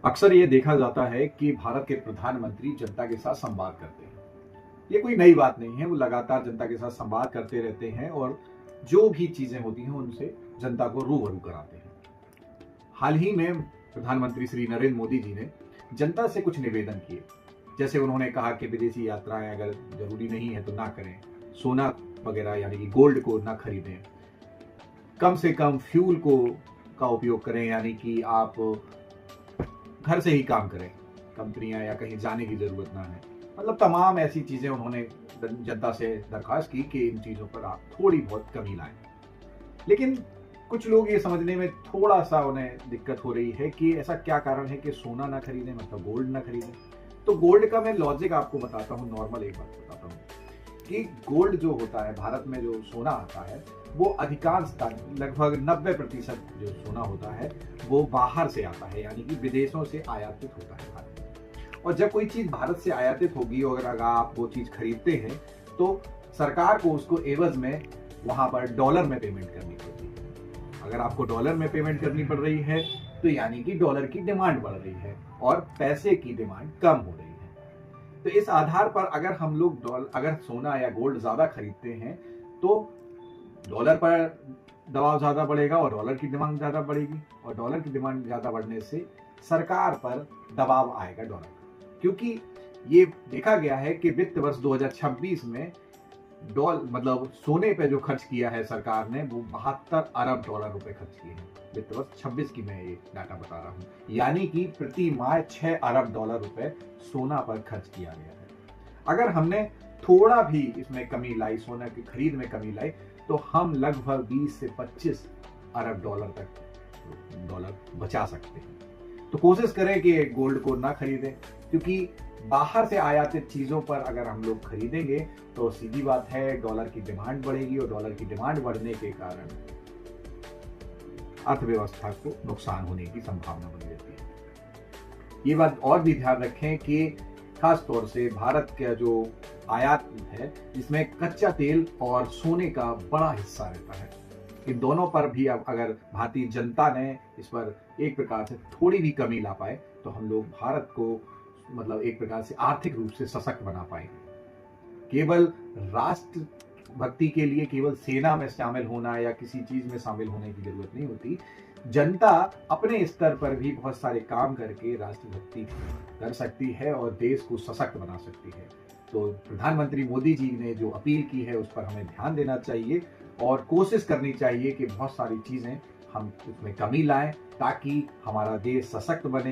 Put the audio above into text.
अक्सर ये देखा जाता है कि भारत के प्रधानमंत्री जनता के साथ संवाद करते हैं। ये कोई नई बात नहीं है, वो लगातार जनता के साथ संवाद करते रहते हैं और जो भी चीजें होती हैं उनसे जनता को रूबरू कराते हैं। हाल ही में प्रधानमंत्री श्री नरेंद्र मोदी जी ने जनता से कुछ निवेदन किए। जैसे उन्होंने कहा कि विदेशी यात्राएं अगर जरूरी नहीं है तो ना करें, सोना वगैरह यानी कि गोल्ड को ना खरीदें, कम से कम फ्यूल को का उपयोग करें, यानी कि आप घर से ही काम करें, कंपनियां या कहीं जाने की जरूरत ना है। मतलब तमाम ऐसी चीजें उन्होंने जनता से दरखास्त की कि इन चीजों पर आप थोड़ी बहुत कमी लाएं। लेकिन कुछ लोग ये समझने में थोड़ा सा उन्हें दिक्कत हो रही है कि ऐसा क्या कारण है कि सोना ना खरीदें, मतलब गोल्ड ना खरीदें। तो गोल्ड का मैं लॉजिक आपको बताता हूँ, नॉर्मल एक बात बताता हूँ कि गोल्ड जो होता है, भारत में जो सोना आता है, वो अधिकांशतः लगभग 90% जो सोना होता है वो बाहर से आता है, यानी कि विदेशों से आयातित होता है भारत में। और जब कोई चीज भारत से आयातित होगी और अगर आप वो चीज खरीदते हैं तो सरकार को उसको एवज में वहां पर डॉलर में पेमेंट करनी पड़ती है। अगर आपको डॉलर में पेमेंट करनी पड़ रही है तो यानी कि डॉलर की डिमांड बढ़ रही है और पैसे की डिमांड कम हो रही है। तो इस आधार पर अगर हम लोग अगर सोना या गोल्ड ज्यादा खरीदते हैं तो डॉलर पर दबाव ज्यादा बढ़ेगा और डॉलर की डिमांड ज्यादा बढ़ेगी, और डॉलर की डिमांड ज्यादा बढ़ने से सरकार पर दबाव आएगा डॉलर का। क्योंकि ये देखा गया है कि वित्त वर्ष 2026 में मतलब सोने पे जो खर्च किया है सरकार ने वो 72 अरब डॉलर रुपए खर्च किए हैं। वित्त वर्ष 26 की मैं ये डाटा बता रहा हूँ, यानी कि प्रति माह 6 अरब डॉलर रुपए सोना पर खर्च किया गया है। अगर हमने थोड़ा भी इसमें कमी लाई, सोना की खरीद में कमी लाई, तो हम लगभग 20 से 25 अरब डॉलर बचा सकते हैं। तो कोशिश करें कि गोल्ड को ना खरीदें, क्योंकि बाहर से आयातित चीजों पर अगर हम लोग खरीदेंगे तो सीधी बात है डॉलर की डिमांड बढ़ेगी, और डॉलर की डिमांड बढ़ने के कारण अर्थव्यवस्था को नुकसान होने की संभावना बनी रहती है। ये बात और भी ध्यान रखें कि खास तौर से भारत का जो आयात है जिसमें कच्चा तेल और सोने का बड़ा हिस्सा रहता है, इन दोनों पर भी अब अगर भारतीय जनता ने इस पर एक प्रकार से थोड़ी भी कमी ला पाए तो हम लोग भारत को मतलब एक प्रकार से आर्थिक रूप से सशक्त बना पाएंगे। केवल राष्ट्र भक्ति के लिए केवल सेना में शामिल होना या किसी चीज में शामिल होने की जरूरत नहीं होती। जनता अपने स्तर पर भी बहुत सारे काम करके राष्ट्रभक्ति कर सकती है और देश को सशक्त बना सकती है। तो प्रधानमंत्री मोदी जी ने जो अपील की है उस पर हमें ध्यान देना चाहिए और कोशिश करनी चाहिए कि बहुत सारी चीजें हम उसमें कमी लाएं ताकि हमारा देश सशक्त बने।